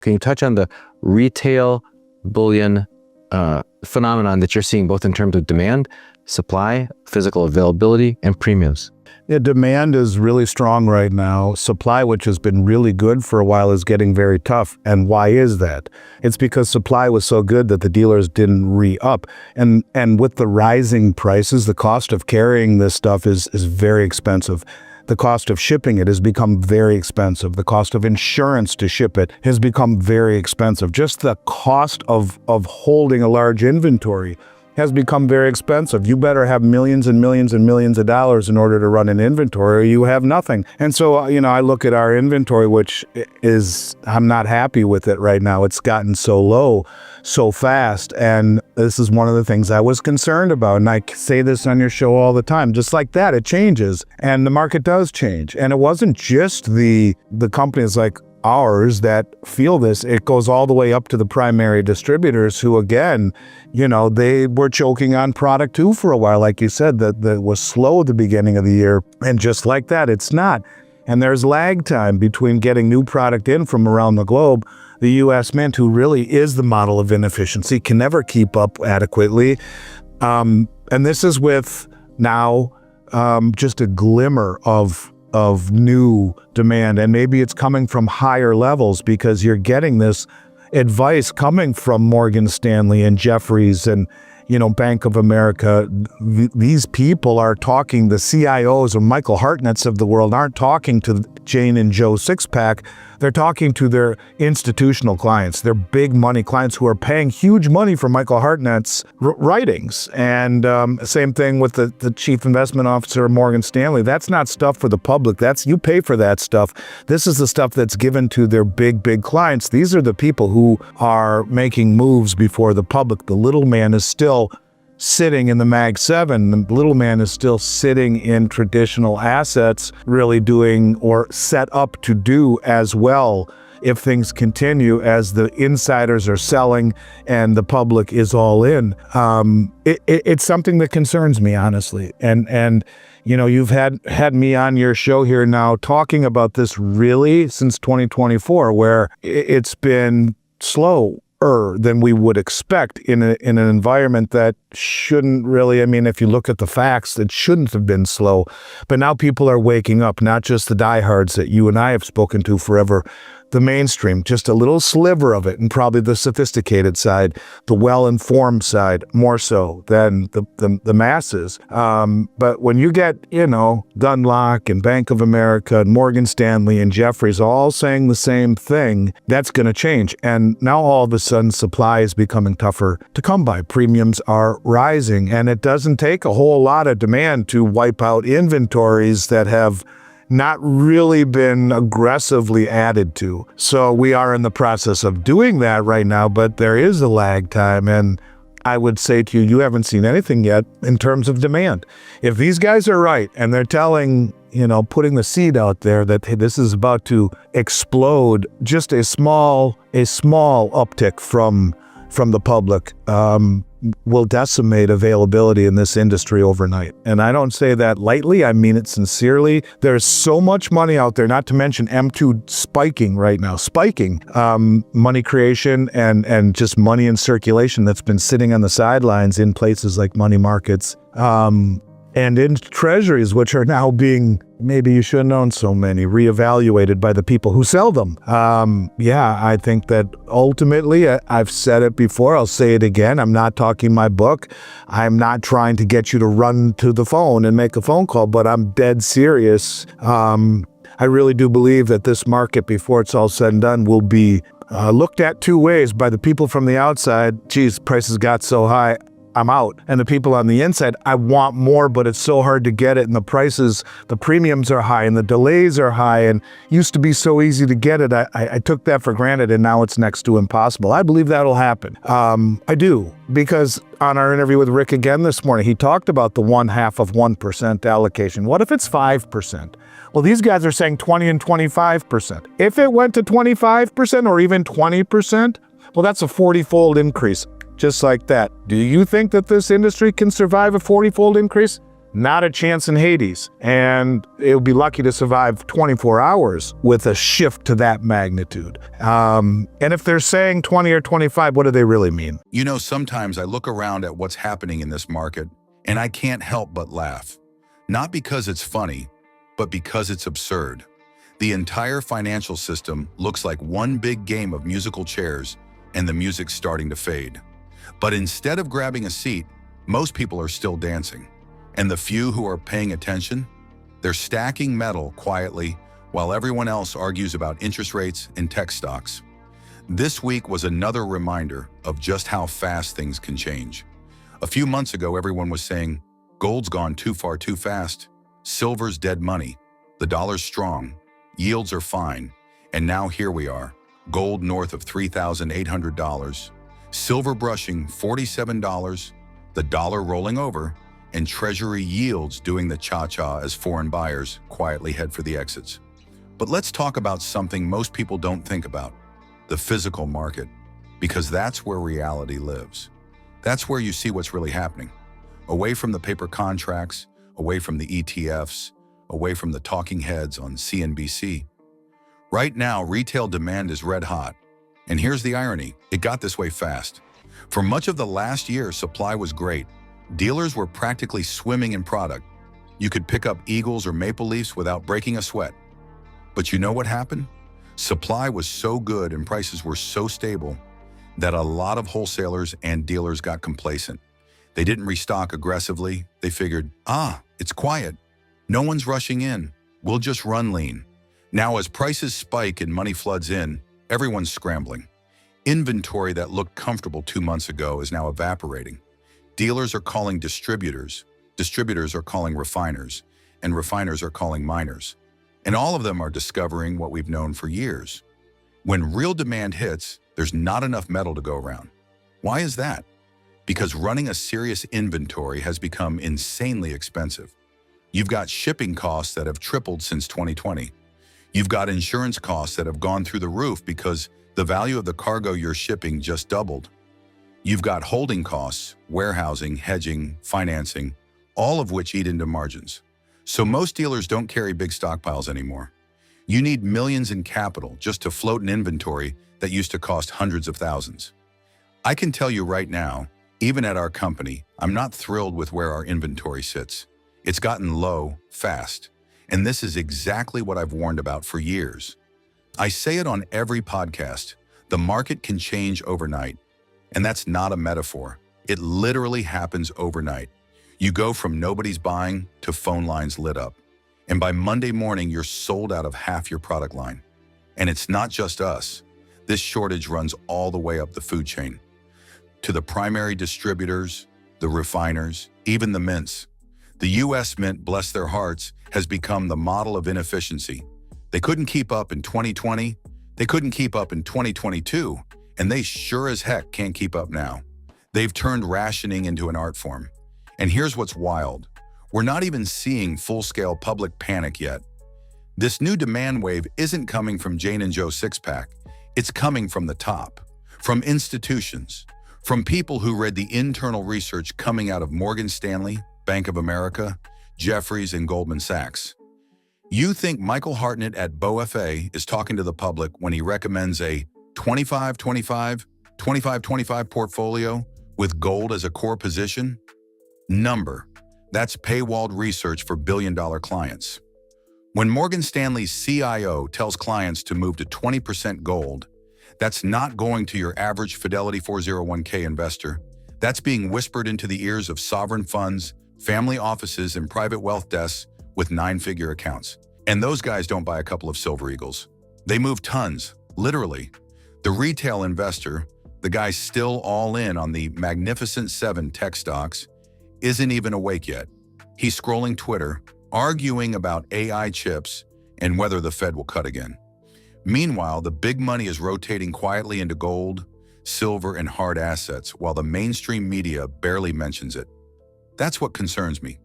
Can you touch on the retail bullion phenomenon that you're seeing both in terms of demand, supply, physical availability, and premiums? The demand is really strong right now. Supply, which has been really good for a while, is getting very tough. And why is that? It's because supply was so good that the dealers didn't re-up. And with the rising prices, the cost of carrying this stuff is very expensive. The cost of shipping it has become very expensive. The cost of insurance to ship it has become very expensive. Just the cost of holding a large inventory has become very expensive. You better have millions and millions and millions of dollars in order to run an inventory, or you have nothing. And so, I look at our inventory, which is, I'm not happy with it right now. It's gotten so low so fast. And this is one of the things I was concerned about. And I say this on your show all the time. Just like that, it changes. And the market does change. And it wasn't just the companies like ours that feel this. It goes all the way up to the primary distributors who, again, they were choking on product too for a while. Like you said, that was slow at the beginning of the year. And just like that, it's not. And there's lag time between getting new product in from around the globe. The U.S. Mint, who really is the model of inefficiency, can never keep up adequately. And this is with now just a glimmer of new demand, and maybe it's coming from higher levels because you're getting this advice coming from Morgan Stanley and Jefferies and Bank of America. These people are talking, the CIOs or Michael Hartnett's of the world aren't talking to Jane and Joe Sixpack. They're talking to their institutional clients, their big money clients who are paying huge money for Michael Hartnett's writings. And same thing with the chief investment officer of Morgan Stanley. That's not stuff for the public. You pay for that stuff. This is the stuff that's given to their big clients. These are the people who are making moves before the public. The little man is still sitting in the Mag 7. The little man is still sitting in traditional assets, really doing or set up to do as well if things continue as the insiders are selling and the public is all in. It's something that concerns me, honestly. And you've had me on your show here now talking about this really since 2024, where it's been slower than we would expect in an environment that shouldn't really, if you look at the facts, it shouldn't have been slow. But now people are waking up, not just the diehards that you and I have spoken to forever, the mainstream, just a little sliver of it, and probably the sophisticated side, the well-informed side, more so than the masses. But when you get, Dunlop and Bank of America and Morgan Stanley and Jefferies all saying the same thing, that's going to change. And now all of a sudden supply is becoming tougher to come by. Premiums are rising, and it doesn't take a whole lot of demand to wipe out inventories that have not really been aggressively added to. So we are in the process of doing that right now, but there is a lag time. And I would say to you, you haven't seen anything yet in terms of demand. If these guys are right and they're telling, putting the seed out there that hey, this is about to explode, just a small uptick from the public will decimate availability in this industry overnight. And I don't say that lightly, I mean it sincerely. There's so much money out there, not to mention M2 spiking right now. Money creation and just money in circulation that's been sitting on the sidelines in places like money markets. And in treasuries, which are now being, maybe you shouldn't own so many, reevaluated by the people who sell them. I think that ultimately, I've said it before, I'll say it again, I'm not talking my book. I'm not trying to get you to run to the phone and make a phone call, but I'm dead serious. I really do believe that this market, before it's all said and done, will be looked at two ways by the people from the outside. Geez, prices got so high, I'm out. And the people on the inside, I want more, but it's so hard to get it. And the prices, the premiums are high and the delays are high, and used to be so easy to get it. I took that for granted, and now it's next to impossible. I believe that'll happen. I do, because on our interview with Rick again this morning, he talked about the 0.5% allocation. What if it's 5%? Well, these guys are saying 20 and 25%. If it went to 25% or even 20%, well, that's a 40-fold increase. Just like that. Do you think that this industry can survive a 40-fold increase? not a chance in Hades. And it would be lucky to survive 24 hours with a shift to that magnitude. And if they're saying 20 or 25, what do they really mean? You know, sometimes I look around at what's happening in this market, and I can't help but laugh. Not because it's funny, but because it's absurd. The entire financial system looks like one big game of musical chairs, and the music's starting to fade. But instead of grabbing a seat, most people are still dancing. And the few who are paying attention, they're stacking metal quietly while everyone else argues about interest rates and tech stocks. This week was another reminder of just how fast things can change. A few months ago, everyone was saying, gold's gone too far too fast, silver's dead money, the dollar's strong, yields are fine, and now here we are, gold north of $3,800, silver brushing $47, the dollar rolling over, and treasury yields doing the cha-cha as foreign buyers quietly head for the exits. But let's talk about something most people don't think about, the physical market, because that's where reality lives. That's where you see what's really happening. Away from the paper contracts, away from the ETFs, away from the talking heads on CNBC. Right now, retail demand is red hot. And here's the irony, it got this way fast. For much of the last year, supply was great. Dealers were practically swimming in product. You could pick up Eagles or Maple Leafs without breaking a sweat. But you know what happened? Supply was so good and prices were so stable that a lot of wholesalers and dealers got complacent. They didn't restock aggressively. They figured, it's quiet. No one's rushing in. We'll just run lean. Now, as prices spike and money floods in, everyone's scrambling. Inventory that looked comfortable 2 months ago is now evaporating. Dealers are calling distributors are calling refiners, and refiners are calling miners. And all of them are discovering what we've known for years. When real demand hits, there's not enough metal to go around. Why is that? Because running a serious inventory has become insanely expensive. You've got shipping costs that have tripled since 2020. You've got insurance costs that have gone through the roof because the value of the cargo you're shipping just doubled. You've got holding costs, warehousing, hedging, financing, all of which eat into margins. So most dealers don't carry big stockpiles anymore. You need millions in capital just to float an inventory that used to cost hundreds of thousands. I can tell you right now, even at our company, I'm not thrilled with where our inventory sits. It's gotten low, fast. And this is exactly what I've warned about for years. I say it on every podcast, the market can change overnight. And that's not a metaphor. It literally happens overnight. You go from nobody's buying to phone lines lit up. And by Monday morning, you're sold out of half your product line. And it's not just us. This shortage runs all the way up the food chain. To the primary distributors, the refiners, even the mints. The US Mint, bless their hearts, has become the model of inefficiency. They couldn't keep up in 2020, they couldn't keep up in 2022, and they sure as heck can't keep up now. They've turned rationing into an art form. And here's what's wild. We're not even seeing full-scale public panic yet. This new demand wave isn't coming from Jane and Joe six-pack. It's coming from the top, from institutions, from people who read the internal research coming out of Morgan Stanley, Bank of America, Jefferies, and Goldman Sachs. You think Michael Hartnett at BOFA is talking to the public when he recommends a 25-25, 25-25 portfolio with gold as a core position? Number. That's paywalled research for billion-dollar clients. When Morgan Stanley's CIO tells clients to move to 20% gold, that's not going to your average Fidelity 401k investor. That's being whispered into the ears of sovereign funds, family offices, and private wealth desks with 9-figure accounts. And those guys don't buy a couple of Silver Eagles. They move tons, literally. The retail investor, the guy still all in on the Magnificent Seven tech stocks, isn't even awake yet. He's scrolling Twitter, arguing about AI chips and whether the Fed will cut again. Meanwhile, the big money is rotating quietly into gold, silver, and hard assets, while the mainstream media barely mentions it. That's what concerns me,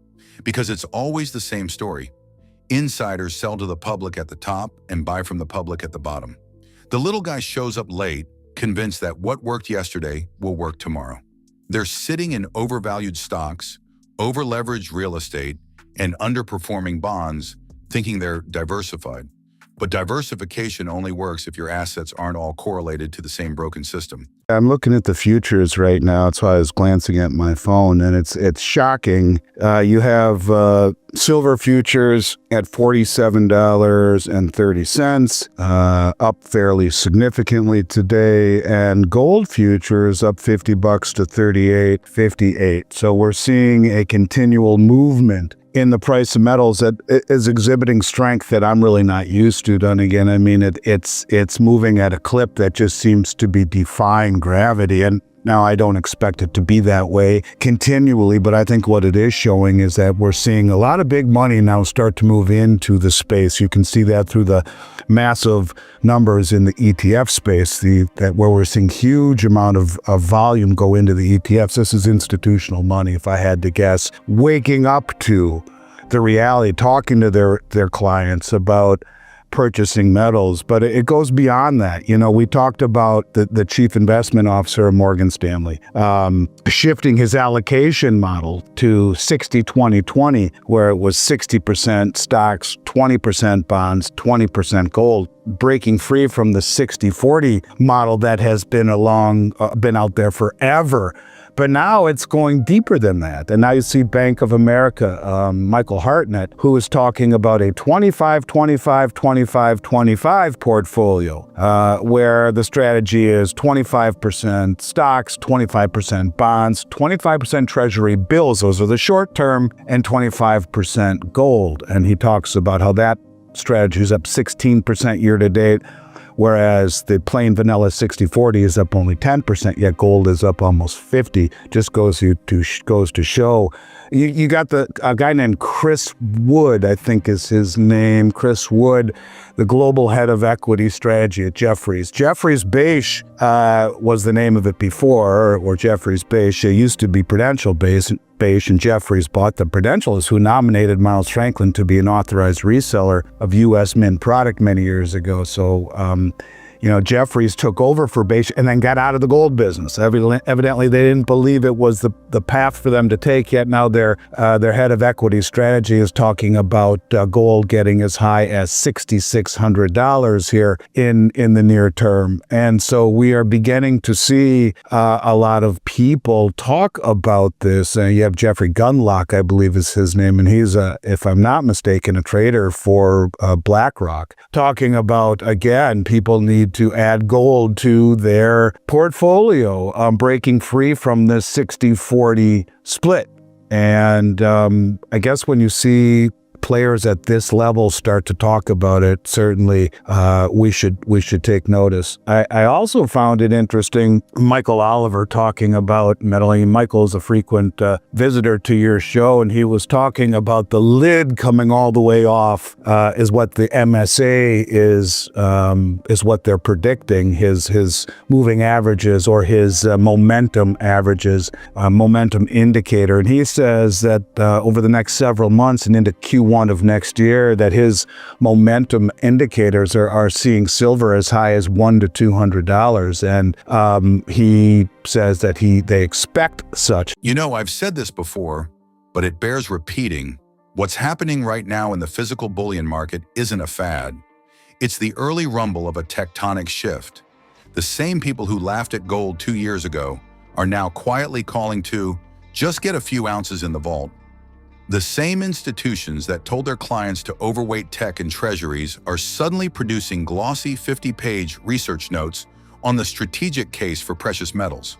because it's always the same story. Insiders sell to the public at the top and buy from the public at the bottom. The little guy shows up late, convinced that what worked yesterday will work tomorrow. They're sitting in overvalued stocks, over-leveraged real estate, and underperforming bonds, thinking they're diversified. But diversification only works if your assets aren't all correlated to the same broken system. I'm looking at the futures right now. That's why I was glancing at my phone, and it's shocking. You have silver futures at $47.30, up fairly significantly today, and gold futures up $50 to $38.58. So we're seeing a continual movement in the price of metals that is exhibiting strength that I'm really not used to. Then again, I mean, it's moving at a clip that just seems to be defying gravity. And now I don't expect it to be that way continually, but I think what it is showing is that we're seeing a lot of big money now start to move into the space. You can see that through the massive numbers in the ETF space, where we're seeing huge amount of volume go into the ETFs. This is institutional money, if I had to guess, waking up to the reality, talking to their clients about purchasing metals. But it goes beyond that. You know, we talked about the chief investment officer of Morgan Stanley shifting his allocation model to 60-20-20, where it was 60% stocks, 20% bonds, 20% gold, breaking free from the 60-40 model that has been out there forever. But now it's going deeper than that. And now you see Bank of America, Michael Hartnett, who is talking about a 25-25-25-25 portfolio, where the strategy is 25% stocks, 25% bonds, 25% treasury bills, those are the short term, and 25% gold. And he talks about how that strategy is up 16% year to date, whereas the plain vanilla 60-40 is up only 10%, yet gold is up almost 50%. Just goes to show. You got a guy named Chris Wood, I think is his name, Chris Wood, the global head of equity strategy at Jefferies. Jefferies Beige was the name of it before, or Jefferies Beige. It used to be Prudential Beige, and Jefferies bought them. Prudential is who nominated Miles Franklin to be an authorized reseller of U.S. Mint product many years ago. So, Jefferies took over for Beige and then got out of the gold business. Evidently, they didn't believe it was the path for them to take, yet now their head of equity strategy is talking about gold getting as high as $6,600 here in the near term. And so we are beginning to see a lot of people talk about this. You have Jeffrey Gundlach, I believe is his name, and he's, if I'm not mistaken, a trader for BlackRock, talking about, again, people need to add gold to their portfolio, breaking free from this 60-40 split. And I guess when you see players at this level start to talk about it, certainly we should take notice. I also found it interesting, Michael Oliver talking about metal. Michael's a frequent visitor to your show, and he was talking about the lid coming all the way off is what the MSA is what they're predicting, his moving averages or his momentum averages, momentum indicator. And he says that over the next several months and into Q1 of next year, that his momentum indicators are seeing silver as high as $100 to $200, and he says that they expect such. I've said this before, but it bears repeating. What's happening right now in the physical bullion market isn't a fad. It's the early rumble of a tectonic shift. The same people who laughed at gold 2 years ago are now quietly calling to just get a few ounces in the vault. The same institutions that told their clients to overweight tech and treasuries are suddenly producing glossy 50-page research notes on the strategic case for precious metals.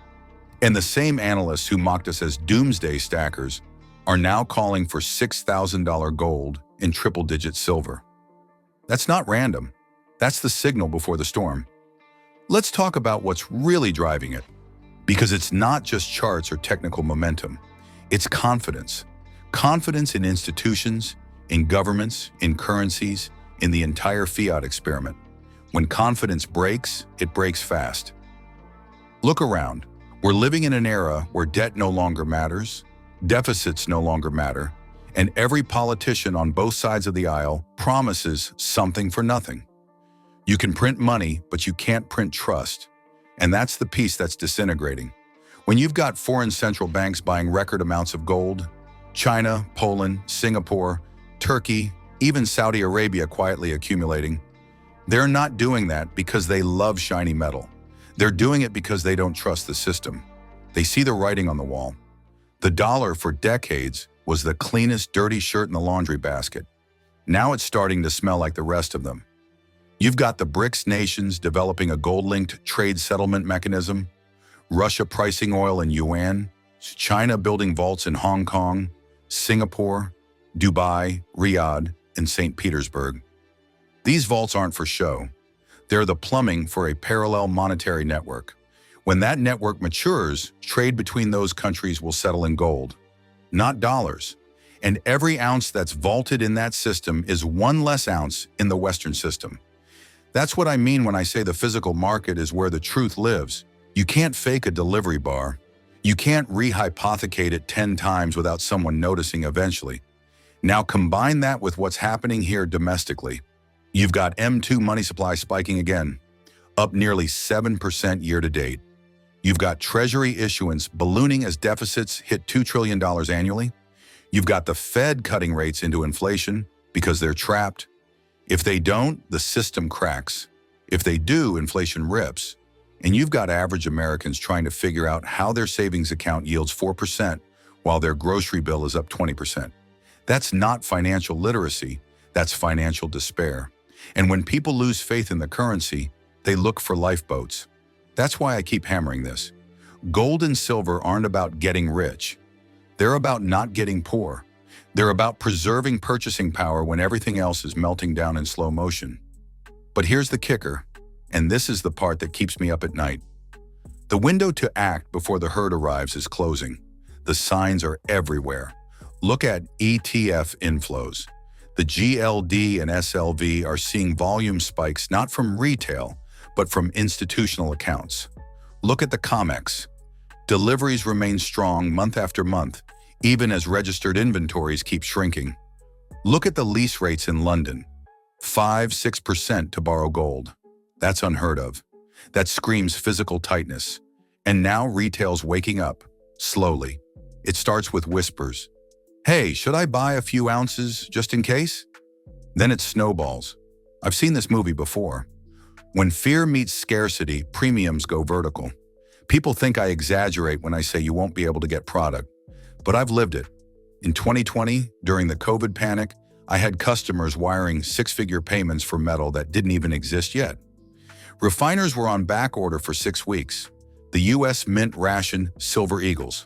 And the same analysts who mocked us as doomsday stackers are now calling for $6,000 gold and triple-digit silver. That's not random. That's the signal before the storm. Let's talk about what's really driving it, because it's not just charts or technical momentum. It's confidence. Confidence in institutions, in governments, in currencies, in the entire fiat experiment. When confidence breaks, it breaks fast. Look around. We're living in an era where debt no longer matters, deficits no longer matter, and every politician on both sides of the aisle promises something for nothing. You can print money, but you can't print trust. And that's the piece that's disintegrating. When you've got foreign central banks buying record amounts of gold, China, Poland, Singapore, Turkey, even Saudi Arabia quietly accumulating. They're not doing that because they love shiny metal. They're doing it because they don't trust the system. They see the writing on the wall. The dollar for decades was the cleanest dirty shirt in the laundry basket. Now it's starting to smell like the rest of them. You've got the BRICS nations developing a gold-linked trade settlement mechanism, Russia pricing oil in yuan, China building vaults in Hong Kong, Singapore, Dubai, Riyadh, and St. Petersburg. These vaults aren't for show. They're the plumbing for a parallel monetary network. When that network matures, trade between those countries will settle in gold, not dollars. And every ounce that's vaulted in that system is one less ounce in the Western system. That's what I mean when I say the physical market is where the truth lives. You can't fake a delivery bar. You can't rehypothecate it 10 times without someone noticing eventually. Now combine that with what's happening here domestically. You've got M2 money supply spiking again, up nearly 7% year to date. You've got Treasury issuance ballooning as deficits hit $2 trillion annually. You've got the Fed cutting rates into inflation because they're trapped. If they don't, the system cracks. If they do, inflation rips. And you've got average Americans trying to figure out how their savings account yields 4% while their grocery bill is up 20%. That's not financial literacy, that's financial despair. And when people lose faith in the currency, they look for lifeboats. That's why I keep hammering this. Gold and silver aren't about getting rich. They're about not getting poor. They're about preserving purchasing power when everything else is melting down in slow motion. But here's the kicker, and this is the part that keeps me up at night. The window to act before the herd arrives is closing. The signs are everywhere. Look at ETF inflows. The GLD and SLV are seeing volume spikes not from retail, but from institutional accounts. Look at the COMEX. Deliveries remain strong month after month, even as registered inventories keep shrinking. Look at the lease rates in London. 5–6% to borrow gold. That's unheard of. That screams physical tightness. And now retail's waking up, slowly. It starts with whispers. Hey, should I buy a few ounces just in case? Then it snowballs. I've seen this movie before. When fear meets scarcity, premiums go vertical. People think I exaggerate when I say you won't be able to get product, but I've lived it. In 2020, during the COVID panic, I had customers wiring six-figure payments for metal that didn't even exist yet. Refiners were on back order for 6 weeks. The US Mint rationed Silver Eagles.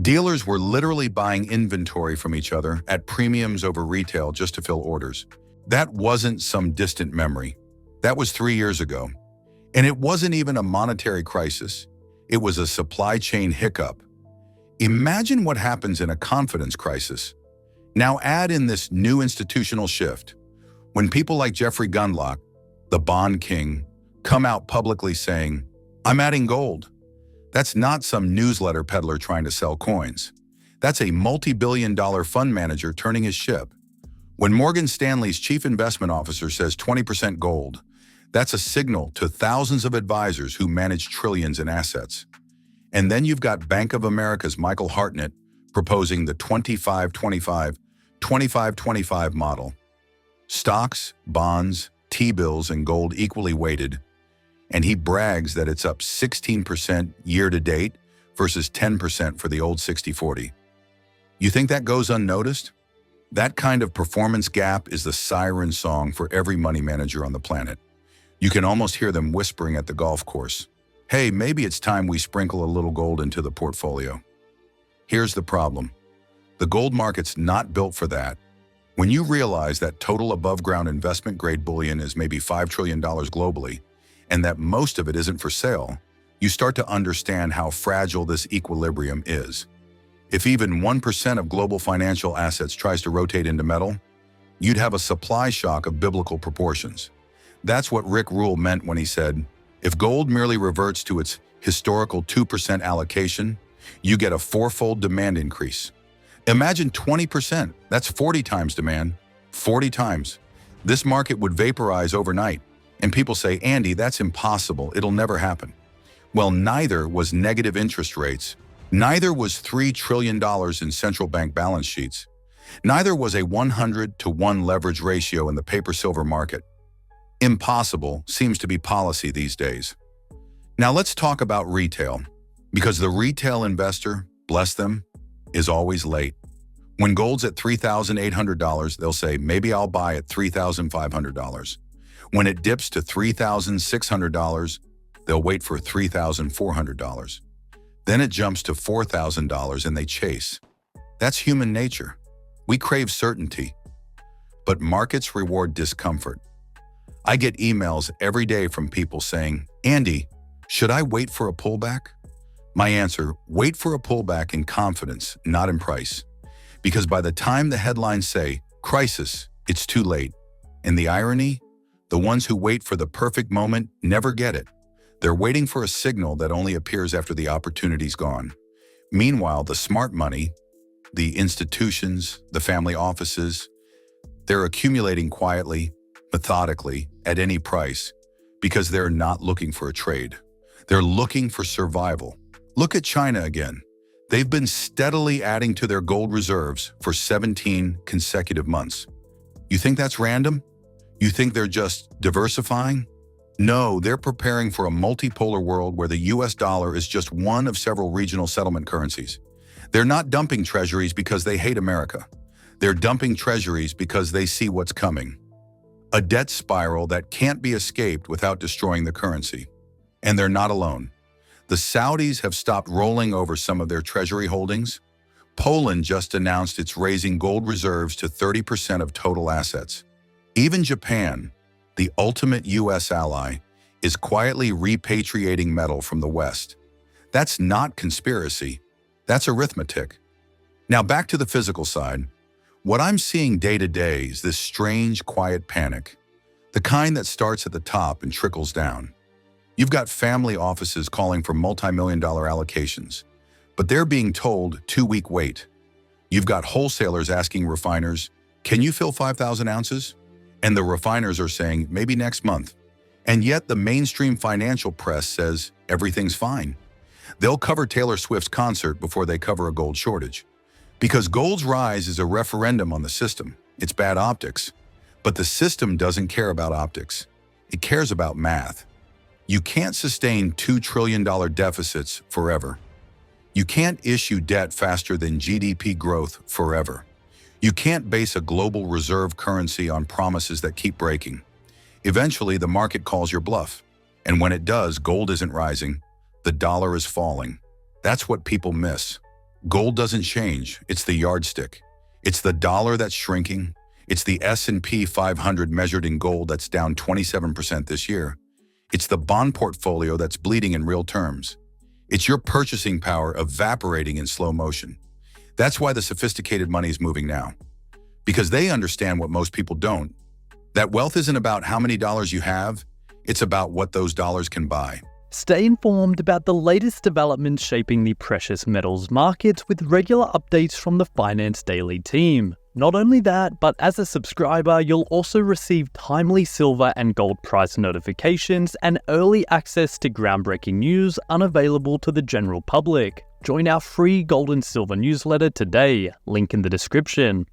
Dealers were literally buying inventory from each other at premiums over retail just to fill orders. That wasn't some distant memory. That was 3 years ago. And it wasn't even a monetary crisis. It was a supply chain hiccup. Imagine what happens in a confidence crisis. Now add in this new institutional shift. When people like Jeffrey Gundlach, the bond king, come out publicly saying, "I'm adding gold." That's not some newsletter peddler trying to sell coins. That's a multi-billion-dollar fund manager turning his ship. When Morgan Stanley's chief investment officer says 20% gold, that's a signal to thousands of advisors who manage trillions in assets. And then you've got Bank of America's Michael Hartnett proposing the 25-25-25-25 model. Stocks, bonds, T-bills, and gold equally weighted. And he brags that it's up 16% year to date versus 10% for the old 60-40. You think that goes unnoticed? That kind of performance gap is the siren song for every money manager on the planet. You can almost hear them whispering at the golf course. Hey, maybe it's time we sprinkle a little gold into the portfolio. Here's the problem. The gold market's not built for that. When you realize that total above-ground investment-grade bullion is maybe $5 trillion globally, and that most of it isn't for sale, you start to understand how fragile this equilibrium is. If even 1% of global financial assets tries to rotate into metal, you'd have a supply shock of biblical proportions. That's what Rick Rule meant when he said, if gold merely reverts to its historical 2% allocation, you get a fourfold demand increase. Imagine 20%, that's 40 times demand, 40 times. This market would vaporize overnight. And people say, Andy, that's impossible, it'll never happen. Well, neither was negative interest rates Neither was $3 trillion in central bank balance sheets. Neither was a 100-to-1 leverage ratio in the paper silver market. Impossible seems to be policy these days. Now let's talk about retail, because the retail investor, bless them, is always late. When gold's at $3,800, they'll say, maybe I'll buy at $3,500. When it dips to $3,600, they'll wait for $3,400. Then it jumps to $4,000 and they chase. That's human nature. We crave certainty. But markets reward discomfort. I get emails every day from people saying, Andy, should I wait for a pullback? My answer, wait for a pullback in confidence, not in price. Because by the time the headlines say, crisis, it's too late. And the irony? The ones who wait for the perfect moment never get it. They're waiting for a signal that only appears after the opportunity's gone. Meanwhile, the smart money, the institutions, the family offices, they're accumulating quietly, methodically, at any price, because they're not looking for a trade. They're looking for survival. Look at China again. They've been steadily adding to their gold reserves for 17 consecutive months. You think that's random? You think they're just diversifying? No, they're preparing for a multipolar world where the US dollar is just one of several regional settlement currencies. They're not dumping treasuries because they hate America. They're dumping treasuries because they see what's coming. A debt spiral that can't be escaped without destroying the currency. And they're not alone. The Saudis have stopped rolling over some of their treasury holdings. Poland just announced it's raising gold reserves to 30% of total assets. Even Japan, the ultimate US ally, is quietly repatriating metal from the West. That's not conspiracy. That's arithmetic. Now back to the physical side. What I'm seeing day to day is this strange, quiet panic. The kind that starts at the top and trickles down. You've got family offices calling for multi-million-dollar allocations, but they're being told 2-week wait. You've got wholesalers asking refiners, can you fill 5,000 ounces? And the refiners are saying, maybe next month. And yet the mainstream financial press says everything's fine. They'll cover Taylor Swift's concert before they cover a gold shortage. Because gold's rise is a referendum on the system. It's bad optics. But the system doesn't care about optics. It cares about math. You can't sustain $2 trillion deficits forever. You can't issue debt faster than GDP growth forever. You can't base a global reserve currency on promises that keep breaking. Eventually, the market calls your bluff. And when it does, gold isn't rising. The dollar is falling. That's what people miss. Gold doesn't change. It's the yardstick. It's the dollar that's shrinking. It's the S&P 500 measured in gold that's down 27% this year. It's the bond portfolio that's bleeding in real terms. It's your purchasing power evaporating in slow motion. That's why the sophisticated money is moving now. Because they understand what most people don't. That wealth isn't about how many dollars you have, it's about what those dollars can buy. Stay informed about the latest developments shaping the precious metals markets with regular updates from the Finance Daily team. Not only that, but as a subscriber, you'll also receive timely silver and gold price notifications and early access to groundbreaking news unavailable to the general public. Join our free gold and silver newsletter today, link in the description.